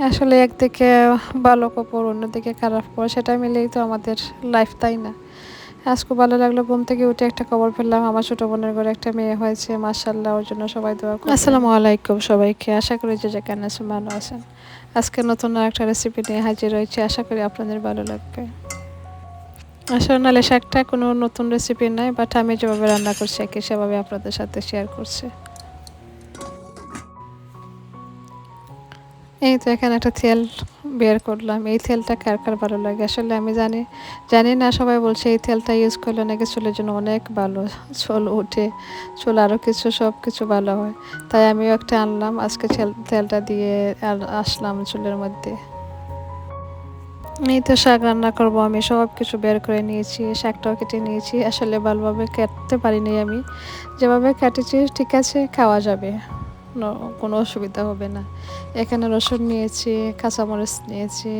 আসলে একদিকে ভালো খবর, অন্যদিকে খারাপ খবর, সেটা মিলেই তো আমাদের লাইফ, তাই না? আজকে ভালো লাগলো, ঘুম থেকে উঠে একটা খবর পেলাম আমার ছোট বোনের ঘরে একটা মেয়ে হয়েছে, মাশাআল্লাহ, ওর জন্য সবাই দোয়া করবেন। আসসালামু আলাইকুম সবাইকে, আশা করি যে যেখানে আছেন ভালো আছেন। আজকে নতুন একটা রেসিপি নিয়ে হাজির হয়েছি, আশা করি আপনাদের ভালো লাগবে। আসলে নালে শাকটা কোনো নতুন রেসিপি নয়, বাট আমি যেভাবে রান্না করছি আর কি সেভাবে আপনাদের সাথে শেয়ার করছি। এই তো এখানে একটা তেল বের করলাম, এই তেলটা কার কার ভালো লাগে আসলে আমি জানি জানি না, সবাই বলছে এই তেলটা ইউজ করলে নাকি চুলের জন্য অনেক ভালো, চুল উঠে, চুল আরও কিছু সব কিছু ভালো হয়। তাই আমিও একটা আনলাম, আজকে তেলটা দিয়ে আর আসলাম চুলের মধ্যে। এই তো শাক রান্না করবো, আমি সব কিছু বের করে নিয়েছি, শাকটাও কেটে নিয়েছি, আসলে ভালোভাবে কাটতে পারিনি আমি, যেভাবে কেটেছি ঠিক আছে, খাওয়া যাবে, কোনো অসুবিধা হবে না। এখানে রসুন নিয়েছি, কাঁচামরিচ নিয়েছি,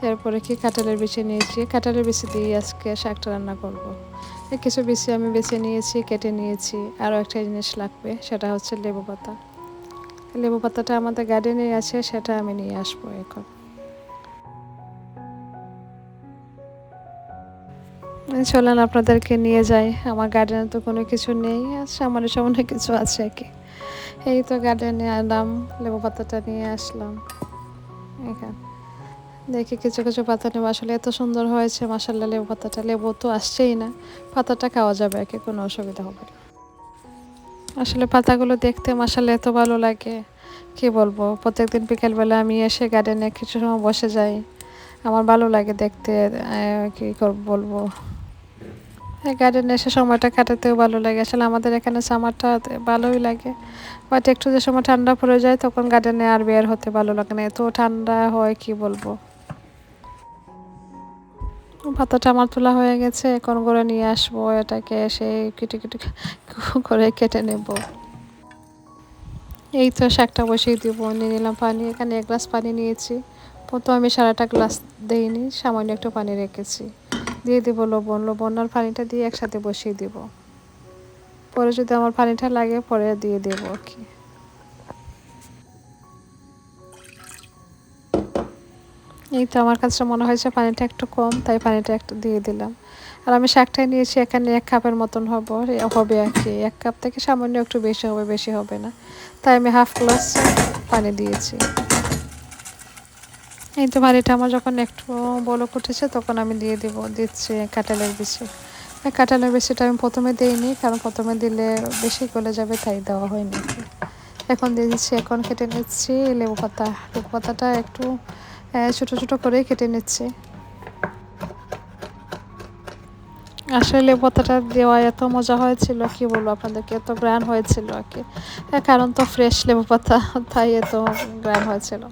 এরপরে কি কাঁঠালের বিচি নিয়েছি, কাঁঠালের বিচি দিয়ে আজকে শাকটা রান্না করব। কিছু বিচি আমি বেছে নিয়েছি, কেটে নিয়েছি। আরও একটা জিনিস লাগবে, সেটা হচ্ছে লেবু পাতা। লেবু পাতাটা আমাদের গার্ডেনে আছে, সেটা আমি নিয়ে আসবো এখন। চলেন আপনাদেরকে নিয়ে যাই, আমার গার্ডেনে তো কোনো কিছু নেই, সামনে সামনে কিছু আছে আর কি। এই তো গার্ডেনে আনলাম, লেবু পাতাটা নিয়ে আসলাম এখানে। দেখি কিছু কিছু পাতা নেব, আসলে এত সুন্দর হয়েছে মাশাআল্লাহ, লেবু পাতাটা, লেবু তো আসছেই না, পাতাটা খাওয়া যাবে আর কি, কোনো অসুবিধা হবে না। আসলে পাতাগুলো দেখতে মাশাআল্লাহ এত ভালো লাগে, কি বলবো, প্রত্যেকদিন বিকেলবেলা আমি এসে গার্ডেনে কিছু সময় বসে যাই, আমার ভালো লাগে দেখতে। কি বলবো, গার্ডেনে এসে সময়টা কাটাতেও ভালো লাগে। আসলে আমাদের এখানে সামারটা ভালোই লাগে, বাট একটু যে সময় ঠান্ডা পড়ে যায় তখন গার্ডেনে আর বের হতে ভালো লাগে না, এত ঠান্ডা হয় কি বলবো। পাতাটা আমার তোলা হয়ে গেছে, এখন করে নিয়ে আসবো এটাকে, এসে কেটে কেটে করে কেটে নেব। এই তো শাকটা বসিয়ে দিব, নিয়ে নিলাম পানি, এখানে 1 গ্লাস পানি নিয়েছি। প্রথম আমি সারাটা গ্লাস দিইনি, সামান্য একটু পানি রেখেছি। দিয়ে দিব লবণ, লবণ আর পানিটা দিয়ে একসাথে বসিয়ে দিব, পরে যদি আমার পানিটা লাগে পরে দিয়ে দেবো আর কি। এই তো আমার কাছে মনে হয়েছে পানিটা একটু কম, তাই পানিটা একটু দিয়ে দিলাম। আর আমি শাকটাই নিয়েছি এখানে 1 কাপের মতন হবে আর কি, 1 কাপ থেকে সামান্য একটু বেশি হবে, বেশি হবে না, তাই আমি 1/2 গ্লাস পানি দিয়েছি। এই তো পানিটা আমার যখন একটু বলক উঠেছে তখন আমি দিচ্ছি কাঁঠালের বিচি। কাঁঠালের বিচিটা আমি প্রথমে দিইনি, কারণ প্রথমে দিলে বেশি গলে যাবে, তাই দেওয়া হয়নি। এখন দিয়ে দিচ্ছি, এখন কেটে নিচ্ছি লেবু পাতা, লেবু পাতাটা একটু ছোট ছোট করে কেটে নিচ্ছি। আসলে লেবু পাতাটা দেওয়া এত মজা হয়েছিল, কি বলবো আপনাদেরকে, এত গ্রান হয়েছিল আর কি, কারণ তো ফ্রেশ লেবু পাতা, তাই এত গ্রান হয়েছিল।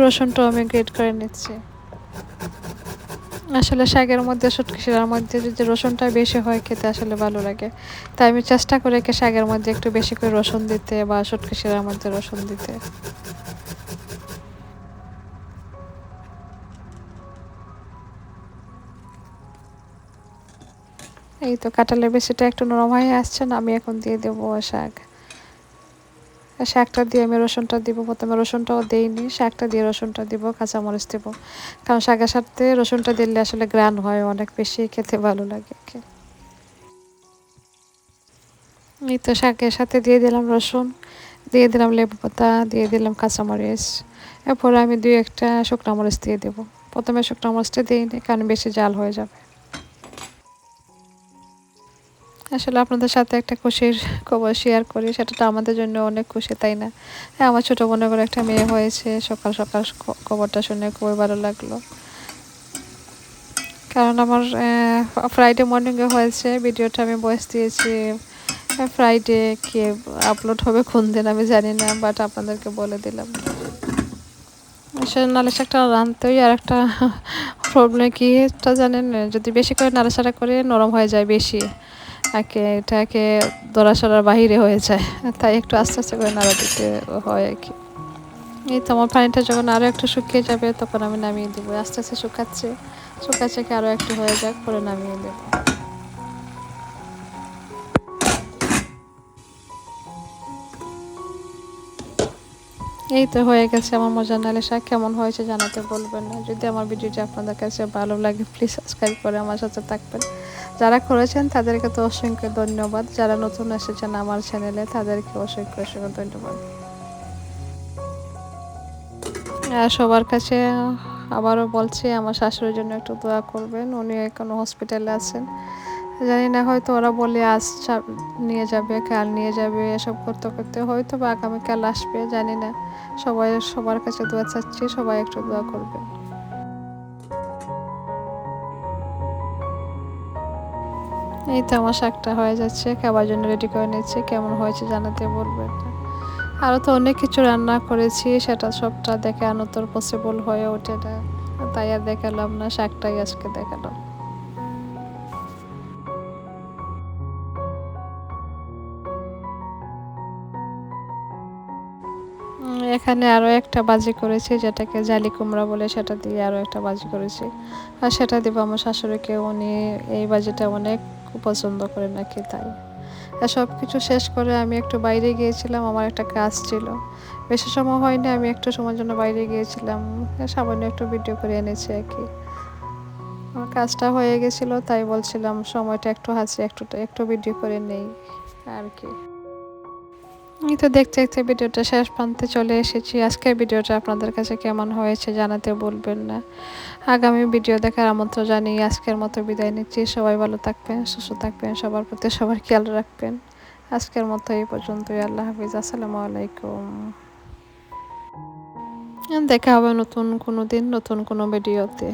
রসুনটাও আমি গ্রেট করে নিচ্ছি। আসলে শাকের মধ্যে, শুটকি শিরার মধ্যে যদি রসুনটা বেশি হয় খেতে আসলে ভালো লাগে, তাই আমি চেষ্টা করি কি শাকের মধ্যে একটু বেশি করে রসুন দিতে, বা শুটকি শিরার মধ্যে রসুন দিতে। এই তো কাঁঠালের বেশিটা একটু নরম হয়ে আসছে না, আমি এখন দিয়ে দেবো শাক। শাকটা দিয়ে আমি রসুনটা দিব, প্রথমে রসুনটাও দিইনি, শাকটা দিয়ে রসুনটা দিব, কাঁচামরিচ দিব, কারণ শাকের সাথে রসুনটা দিলে আসলে গ্রান হয় অনেক বেশি, খেতে ভালো লাগে। এই তো শাকের সাথে দিয়ে দিলাম রসুন, দিয়ে দিলাম লেবু পাতা, দিয়ে দিলাম কাঁচামরিচ, এরপরে আমি 2-1টা শুকনো মরিচ দিয়ে দেবো। প্রথমে শুকনো মরিচটা দিইনি, কারণ বেশি জাল হয়ে যাবে। আসলে আপনাদের সাথে একটা খুশির খবর শেয়ার করি, সেটা তো আমাদের জন্য অনেক খুশি, তাই না? হ্যাঁ, আমার ছোটো বোনের করে একটা মেয়ে হয়েছে, সকাল সকাল খবরটা শুনে খুবই ভালো লাগলো, কারণ আমার ফ্রাইডে মর্নিংয়ে হয়েছে, ভিডিওটা আমি ভয়েস দিয়েছি ফ্রাইডে, কে আপলোড হবে কোন দিন আমি জানি না, বাট আপনাদেরকে বলে দিলাম। আসলে নালি শাকটা রাঁধতেই আর একটা প্রবলেম কিটা জানেন, যদি বেশি করে নাড়াচাড়া করে নরম হয়ে যায় বেশি, এটাকে দড়াসড়ার বাহিরে হয়ে যায়, তাই একটু আস্তে আস্তে করে নাড়া দিতে হয় আর কি। এই তো আমার পানিটা যখন আরও একটু শুকিয়ে যাবে তখন আমি নামিয়ে দেবো। আস্তে আস্তে শুকাচ্ছে কি আরও একটু হয়ে যাক, পরে নামিয়ে দেবো। এই তো হয়ে গেছে আমার মজার নালে শাক। কেমন হয়েছে জানাতে বলবেন না। যদি আমার ভিডিওটি আপনাদের কাছে ভালো লাগে প্লিজ সাবস্ক্রাইব করে আমার সাথে থাকবেন। যারা করেছেন তাদেরকে তো অসংখ্য ধন্যবাদ, যারা নতুন এসেছেন আমার চ্যানেলে তাদেরকে অসংখ্য ধন্যবাদ। আর সবার কাছে আবারও বলছি আমার শাশুড়ির জন্য একটু দোয়া করবেন, উনি এখনো হসপিটালে আছেন। জানি না, হয়তো ওরা বলে আজ নিয়ে যাবে, কাল নিয়ে যাবে, এসব করতে করতে হয়তো বা আগামীকাল আসবে, জানি না। সবার কাছে দোয়া চাচ্ছি, সবাই একটু দোয়া করবেন। এই তো আমার শাকটা হয়ে যাচ্ছে, খাবার জন্য রেডি করে নিচ্ছি। কেমন হয়েছে জানাতে বলবেন। আরও তো অনেক কিছু রান্না করেছি, সেটা সবটা দেখানো তো পসিবল হয়ে ওঠে না, তাই আর দেখালাম না, শাকটাই আজকে দেখালাম। এখানে আরও একটা ভাজি করেছি, যেটাকে জালি কুমড়া বলে, সেটা দিয়ে আরও একটা ভাজি করেছি। আর সেটা দিব আমার শাশুড়িকে, উনি এই ভাজিটা অনেক পছন্দ করে নাকি, তাই। আর সব কিছু শেষ করে আমি একটু বাইরে গিয়েছিলাম, আমার একটা কাজ ছিল। বেশি সময় হয়নি, আমি একটু সময়ের জন্য বাইরে গিয়েছিলাম, সামান্য একটু ভিডিও করে এনেছি আর কি। আমার কাজটা হয়ে গেছিলো, তাই বলছিলাম সময়টা একটু আছে, একটু ভিডিও করে নেই আর কি। এই তো দেখতে দেখতে ভিডিওটা শেষ প্রান্তে চলে এসেছি। আজকের ভিডিওটা আপনাদের কাছে কেমন হয়েছে জানাতে বলবেন না। আগামী ভিডিও দেখার আমন্ত্রণ জানিয়ে আজকের মতো বিদায় নিচ্ছি। সবাই ভালো থাকবেন, সুস্থ থাকবেন, সবার প্রতি সবার খেয়াল রাখবেন। আজকের মতো এই পর্যন্তই। আল্লাহ হাফিজ, আসসালামু আলাইকুম। দেখা হবে নতুন কোনো দিন, নতুন কোনো ভিডিওতে।